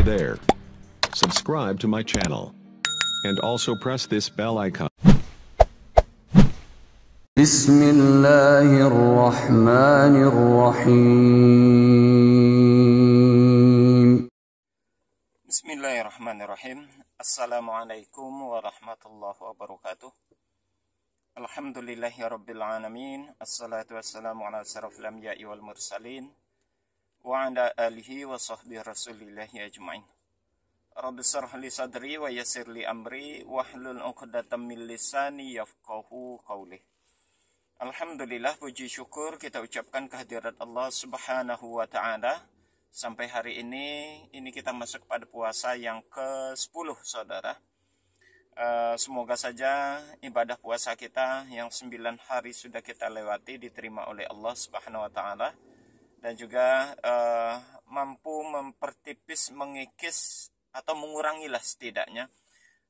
there. Subscribe to my channel. And also press this bell icon. Bismillahirrahmanirrahim. Bismillahirrahmanirrahim. Assalamualaikum warahmatullahi wabarakatuh. Alhamdulillahirabbil alamin. Assalatu wassalamu ala asyrafil anbiya'i wal mursalin wa ala alihi wa sahbihi rasulillahi ajmain. Rabbi shrah li sadri wa yassir li amri wahlul 'uqdatam min lisani yafqahu qawli. Alhamdulillah, puji syukur kita ucapkan kehadirat Allah Subhanahu wa taala. Sampai hari ini kita masuk pada puasa yang ke-10, saudara. Semoga saja ibadah puasa kita yang 9 hari sudah kita lewati diterima oleh Allah Subhanahu wa taala, dan juga mampu mempertipis, mengikis atau mengurangilah setidaknya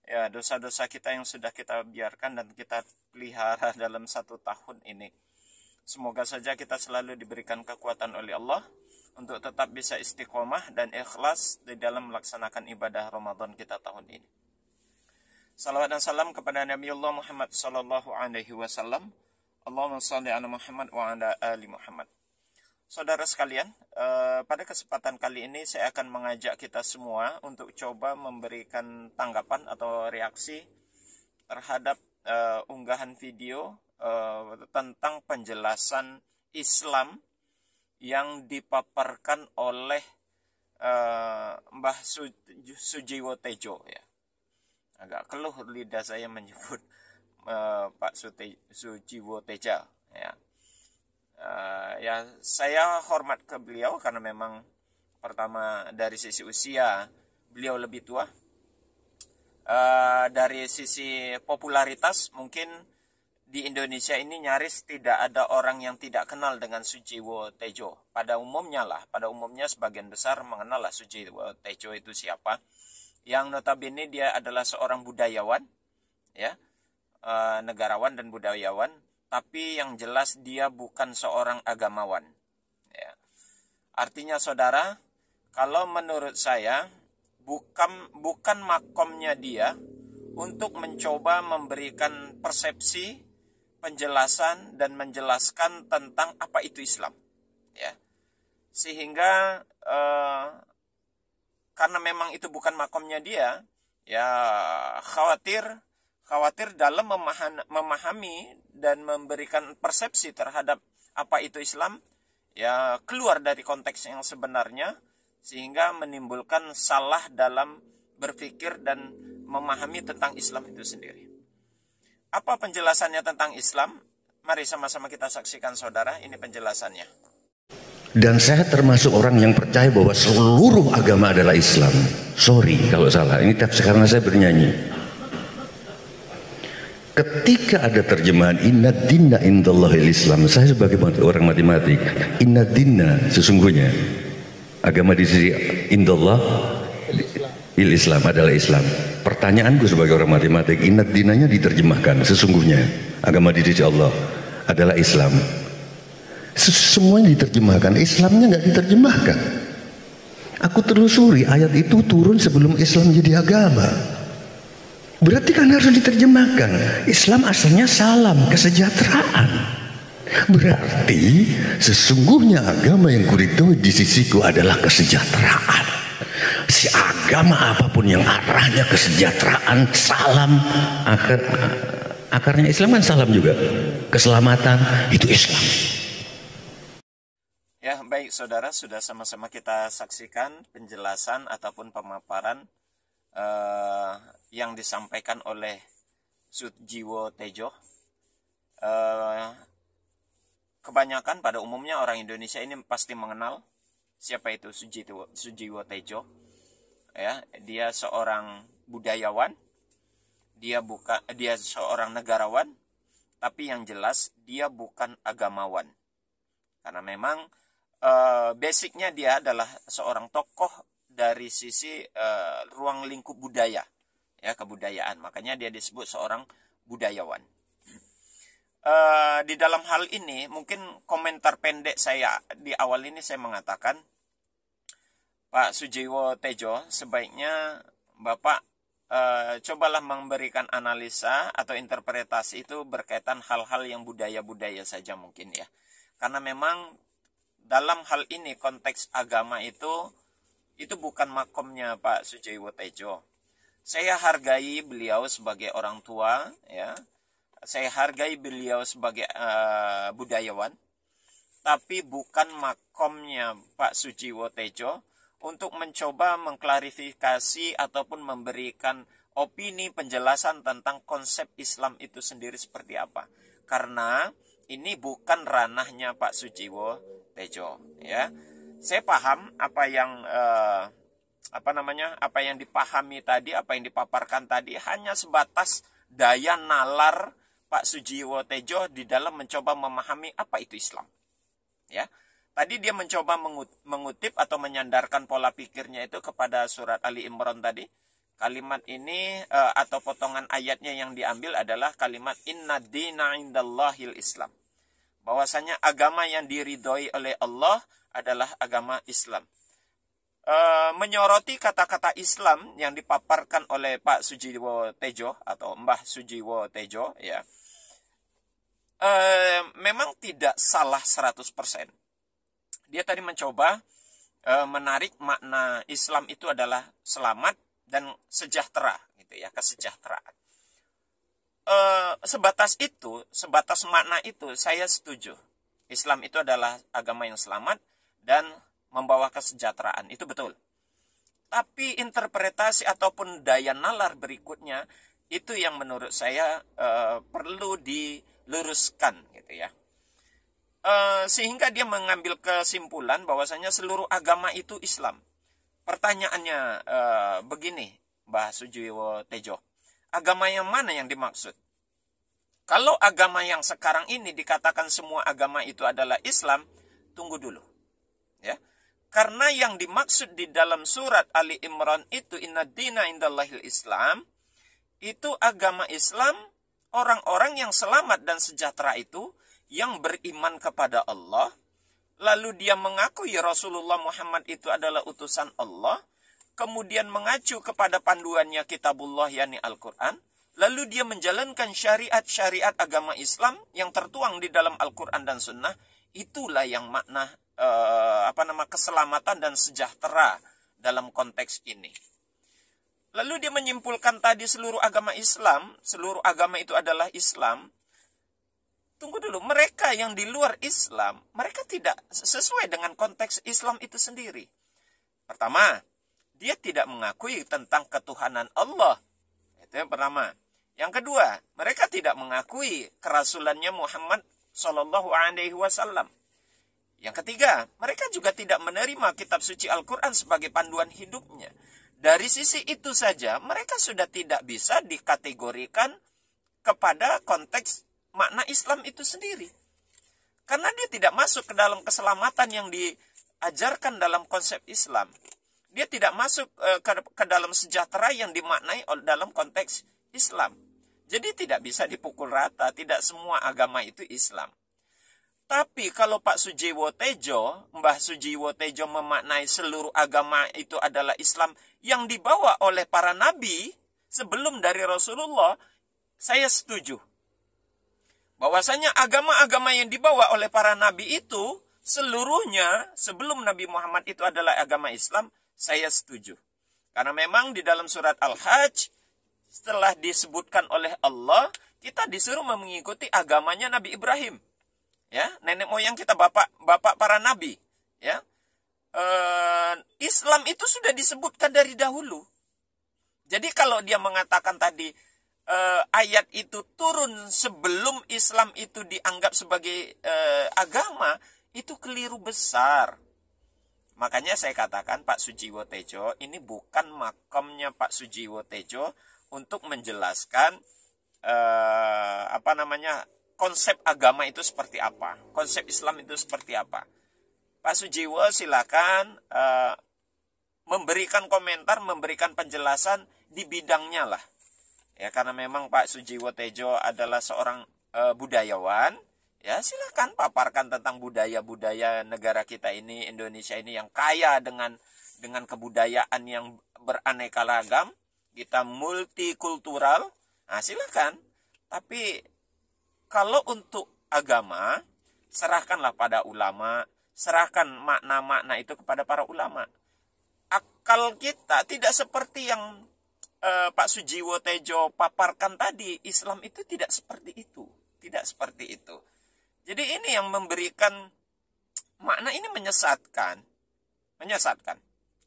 ya dosa-dosa kita yang sudah kita biarkan dan kita pelihara dalam 1 tahun ini. Semoga saja kita selalu diberikan kekuatan oleh Allah untuk tetap bisa istiqomah dan ikhlas di dalam melaksanakan ibadah Ramadan kita tahun ini. Salawat dan salam kepada Nabi Allah Muhammad sallallahu alaihi wasallam. Allahumma shalli ala Muhammad wa ala ali Muhammad. Saudara sekalian, pada kesempatan kali ini saya akan mengajak kita semua untuk coba memberikan tanggapan atau reaksi terhadap unggahan video tentang penjelasan Islam yang dipaparkan oleh Mbah Sujiwo Tejo ya. Agak keluh lidah saya menyebut Pak Sujiwo Tejo ya. Ya, saya hormat ke beliau karena memang pertama dari sisi usia beliau lebih tua. Dari sisi popularitas mungkin di Indonesia ini nyaris tidak ada orang yang tidak kenal dengan Sujiwo Tejo. Pada umumnya sebagian besar mengenal Sujiwo Tejo itu siapa. Yang notabene dia adalah seorang budayawan, ya, negarawan dan budayawan. Tapi yang jelas dia bukan seorang agamawan. Ya. Artinya saudara, kalau menurut saya bukan makomnya dia untuk mencoba memberikan persepsi, penjelasan dan menjelaskan tentang apa itu Islam. Ya. Sehingga karena memang itu bukan makomnya dia, ya khawatir dalam memahami dan memberikan persepsi terhadap apa itu Islam, ya keluar dari konteks yang sebenarnya, sehingga menimbulkan salah dalam berpikir dan memahami tentang Islam itu sendiri. Apa penjelasannya tentang Islam? Mari sama-sama kita saksikan saudara, ini penjelasannya. Dan saya termasuk orang yang percaya bahwa seluruh agama adalah Islam. Sorry kalau salah, ini karena saya bernyanyi. Ketika ada terjemahan inna dinna indallahil Islam, saya sebagai orang matematik, inna dinna sesungguhnya agama di sisi indallah il Islam adalah Islam. Pertanyaanku sebagai orang matematik, inna dinanya diterjemahkan sesungguhnya agama di sisi Allah adalah Islam. Semuanya diterjemahkan, Islamnya nggak diterjemahkan. Aku telusuri ayat itu turun sebelum Islam jadi agama. Berarti kan harus diterjemahkan. Islam asalnya salam, kesejahteraan. Berarti sesungguhnya agama yang kuridhoi di sisiku adalah kesejahteraan. Si agama apapun yang arahnya kesejahteraan, salam, akarnya Islam kan salam juga. Keselamatan itu Islam. Ya, baik saudara, sudah sama-sama kita saksikan penjelasan ataupun pemaparan yang disampaikan oleh Sujiwo Tejo. Kebanyakan pada umumnya orang Indonesia ini pasti mengenal siapa itu Sujiwo Tejo. Ya, dia seorang budayawan, dia seorang negarawan, tapi yang jelas dia bukan agamawan. Karena memang basicnya dia adalah seorang tokoh dari sisi ruang lingkup budaya, ya kebudayaan. Makanya dia disebut seorang budayawan. Di dalam hal ini mungkin komentar pendek saya di awal ini saya mengatakan Pak Sujiwo Tejo, sebaiknya Bapak cobalah memberikan analisa atau interpretasi itu berkaitan hal-hal yang budaya-budaya saja mungkin ya. Karena memang dalam hal ini konteks agama itu bukan makomnya Pak Sujiwo Tejo. Saya hargai beliau sebagai orang tua ya. Saya hargai beliau sebagai budayawan, tapi bukan makomnya Pak Sujiwo Tejo untuk mencoba mengklarifikasi ataupun memberikan opini penjelasan tentang konsep Islam itu sendiri seperti apa. Karena ini bukan ranahnya Pak Sujiwo Tejo ya. Saya paham apa yang dipahami tadi, apa yang dipaparkan tadi hanya sebatas daya nalar Pak Sujiwo Tejo di dalam mencoba memahami apa itu Islam. Ya. Tadi dia mencoba mengutip atau menyandarkan pola pikirnya itu kepada surat Ali Imran tadi. Kalimat ini atau potongan ayatnya yang diambil adalah kalimat inna dina indallahil Islam. Bahwasanya agama yang diridhoi oleh Allah adalah agama Islam. Menyoroti kata-kata Islam yang dipaparkan oleh Pak Sujiwo Tejo atau Mbah Sujiwo Tejo ya. Memang tidak salah 100%. Dia tadi mencoba menarik makna Islam itu adalah selamat dan sejahtera gitu ya, kesejahteraan. Sebatas makna itu saya setuju. Islam itu adalah agama yang selamat dan membawa kesejahteraan, itu betul. Tapi interpretasi ataupun daya nalar berikutnya itu yang menurut saya perlu diluruskan gitu ya. Sehingga dia mengambil kesimpulan bahwasanya seluruh agama itu Islam. Pertanyaannya begini, Mbah Sujiwo Tejo. Agama yang mana yang dimaksud? Kalau agama yang sekarang ini dikatakan semua agama itu adalah Islam, tunggu dulu. Ya. Karena yang dimaksud di dalam surat Ali Imran itu inna dina indallahil Islam, itu agama Islam, orang-orang yang selamat dan sejahtera itu yang beriman kepada Allah, lalu dia mengakui Rasulullah Muhammad itu adalah utusan Allah, kemudian mengacu kepada panduannya kitabullah yakni Al-Quran, lalu dia menjalankan syariat-syariat agama Islam yang tertuang di dalam Al-Quran dan Sunnah, itulah yang makna keselamatan dan sejahtera dalam konteks ini. Lalu dia menyimpulkan tadi seluruh agama itu adalah Islam. Tunggu dulu, mereka yang di luar Islam, mereka tidak sesuai dengan konteks Islam itu sendiri. Pertama, dia tidak mengakui tentang ketuhanan Allah. Itu yang pertama. Yang kedua, mereka tidak mengakui kerasulannya Muhammad Sallallahu Alaihi Wasallam. Yang ketiga, mereka juga tidak menerima kitab suci Al-Quran sebagai panduan hidupnya. Dari sisi itu saja, mereka sudah tidak bisa dikategorikan kepada konteks makna Islam itu sendiri. Karena dia tidak masuk ke dalam keselamatan yang diajarkan dalam konsep Islam. Dia tidak masuk ke dalam sejahtera yang dimaknai dalam konteks Islam. Jadi tidak bisa dipukul rata, tidak semua agama itu Islam. Tapi kalau Pak Sujiwo Tejo, Mbah Sujiwo Tejo memaknai seluruh agama itu adalah Islam yang dibawa oleh para nabi sebelum dari Rasulullah, saya setuju. Bahwasanya agama-agama yang dibawa oleh para nabi itu seluruhnya sebelum Nabi Muhammad itu adalah agama Islam, saya setuju. Karena memang di dalam surat Al-Hajj setelah disebutkan oleh Allah, kita disuruh mengikuti agamanya Nabi Ibrahim. Ya, nenek moyang kita, bapak para nabi, ya. Islam itu sudah disebutkan dari dahulu. Jadi kalau dia mengatakan tadi ayat itu turun sebelum Islam itu dianggap sebagai agama, itu keliru besar. Makanya saya katakan Pak Sujiwo Tejo ini bukan makamnya Pak Sujiwo Tejo untuk menjelaskan konsep agama itu seperti apa, konsep Islam itu seperti apa. Pak Sujiwo silakan memberikan komentar, memberikan penjelasan di bidangnya lah. Ya, karena memang Pak Sujiwo Tejo adalah seorang budayawan, Ya silakan paparkan tentang budaya-budaya negara kita ini, Indonesia ini yang kaya dengan kebudayaan yang beraneka ragam, kita multikultural. Nah, silakan. Tapi kalau untuk agama, serahkanlah pada ulama, serahkan makna-makna itu kepada para ulama. Akal kita tidak seperti yang Pak Sujiwo Tejo paparkan tadi. Islam itu tidak seperti itu. Tidak seperti itu. Jadi ini yang memberikan makna, ini menyesatkan. Menyesatkan.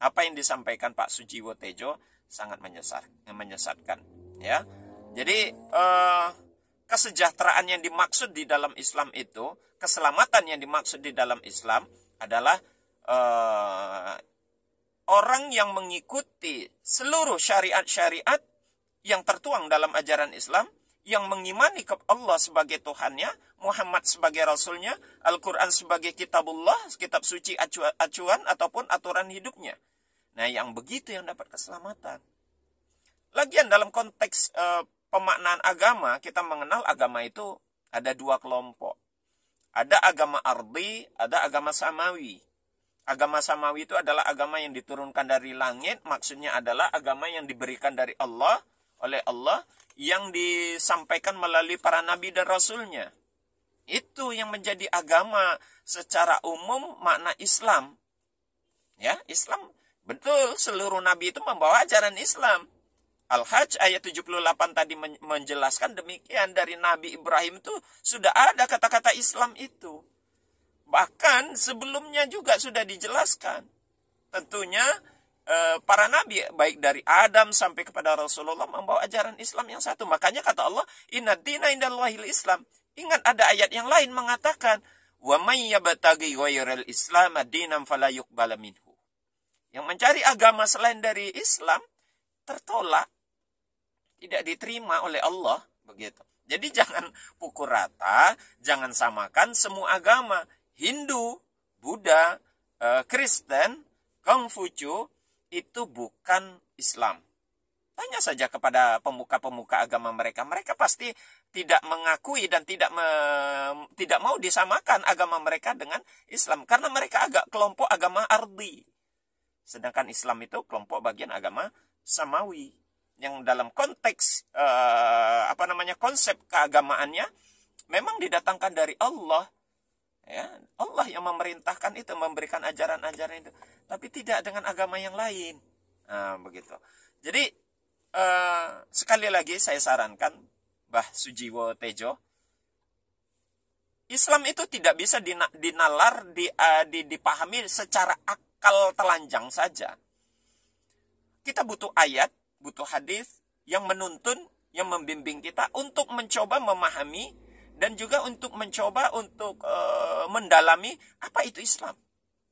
Apa yang disampaikan Pak Sujiwo Tejo sangat menyesatkan. Ya. Jadi kesejahteraan yang dimaksud di dalam Islam itu, keselamatan yang dimaksud di dalam Islam adalah orang yang mengikuti seluruh syariat-syariat yang tertuang dalam ajaran Islam, yang mengimani ke Allah sebagai Tuhannya, Muhammad sebagai Rasulnya, Al-Quran sebagai kitabullah, kitab suci acuan ataupun aturan hidupnya. Nah, yang begitu yang dapat keselamatan. Lagian dalam konteks pemaknaan agama, kita mengenal agama itu ada dua kelompok. Ada agama ardi, ada agama samawi. Agama samawi itu adalah agama yang diturunkan dari langit, maksudnya adalah agama yang diberikan dari Allah, oleh Allah, yang disampaikan melalui para nabi dan rasulnya. Itu yang menjadi agama secara umum makna Islam. Ya, Islam betul, seluruh nabi itu membawa ajaran Islam. Al-Hajj ayat 78 tadi menjelaskan demikian, dari Nabi Ibrahim itu sudah ada kata-kata Islam itu. Bahkan sebelumnya juga sudah dijelaskan. Tentunya para nabi baik dari Adam sampai kepada Rasulullah membawa ajaran Islam yang satu. Makanya kata Allah, "Inna dina indallahil Islam." Ingat ada ayat yang lain mengatakan, "Wa may yabtaghi ghairal Islam dinan fala yuqbala minhu." Yang mencari agama selain dari Islam tertolak, tidak diterima oleh Allah, begitu. Jadi jangan pukul rata, jangan samakan semua agama. Hindu, Buddha, Kristen, Konghucu itu bukan Islam. Tanya saja kepada pemuka-pemuka agama mereka. Mereka pasti tidak mengakui dan tidak mau disamakan agama mereka dengan Islam. Karena mereka kelompok agama ardi. Sedangkan Islam itu kelompok bagian agama samawi. Yang dalam konteks konsep keagamaannya memang didatangkan dari Allah. Ya, Allah yang memerintahkan itu, memberikan ajaran-ajaran itu, tapi tidak dengan agama yang lain. Nah, begitu. Jadi sekali lagi saya sarankan Mbah Sujiwo Tejo, Islam itu tidak bisa dinalar, dipahami secara akal telanjang saja. Kita butuh ayat, butuh hadis yang menuntun, yang membimbing kita untuk mencoba memahami dan juga untuk mencoba untuk mendalami apa itu Islam.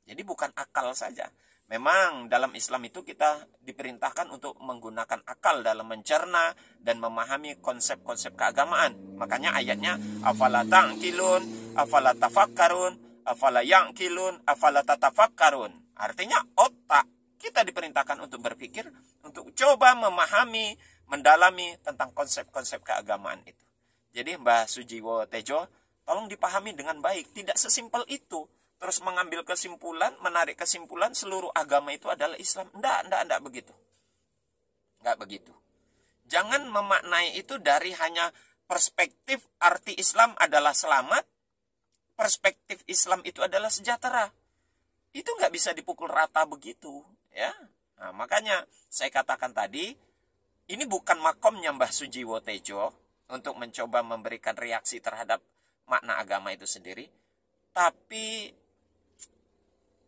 Jadi bukan akal saja. Memang dalam Islam itu kita diperintahkan untuk menggunakan akal dalam mencerna dan memahami konsep-konsep keagamaan. Makanya ayatnya, afala ta'qilun, afala tafakkarun, afala ya'qilun, afala tatafakkarun. Artinya otak kita diperintahkan untuk berpikir, untuk coba memahami, mendalami tentang konsep-konsep keagamaan itu. Jadi Mbah Sujiwo Tejo, tolong dipahami dengan baik. Tidak sesimpel itu. Terus mengambil kesimpulan, menarik kesimpulan seluruh agama itu adalah Islam. Enggak begitu. Enggak begitu. Jangan memaknai itu dari hanya perspektif arti Islam adalah selamat, perspektif Islam itu adalah sejahtera. Itu enggak bisa dipukul rata begitu. Ya. Nah, makanya saya katakan tadi, ini bukan makomnya Mbah Sujiwo Tejo untuk mencoba memberikan reaksi terhadap makna agama itu sendiri. Tapi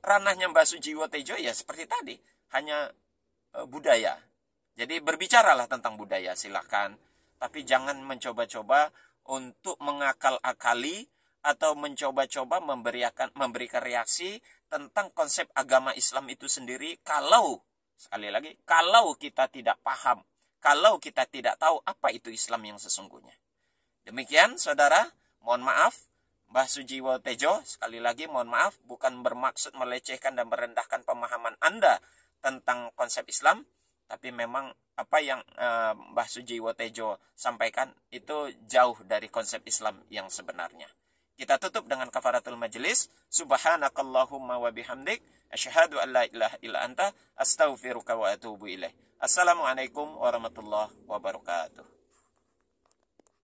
ranahnya Mbah Sujiwo Tejo ya seperti tadi, hanya budaya. Jadi berbicaralah tentang budaya silakan, tapi jangan mencoba-coba untuk mengakal-akali atau mencoba-coba memberikan reaksi tentang konsep agama Islam itu sendiri kalau, sekali lagi, kalau kita tidak paham, kalau kita tidak tahu apa itu Islam yang sesungguhnya. Demikian saudara, mohon maaf Mbah Sujiwo Tejo, sekali lagi mohon maaf, bukan bermaksud melecehkan dan merendahkan pemahaman Anda tentang konsep Islam, tapi memang apa yang Mbah Sujiwo Tejo sampaikan itu jauh dari konsep Islam yang sebenarnya. Kita tutup dengan kafaratul majelis. Subhanakallahumma wa bihamdik. Asyhadu an la ilaha illa anta. Astaghfiruka wa atubu ilaih. Assalamualaikum warahmatullahi wabarakatuh.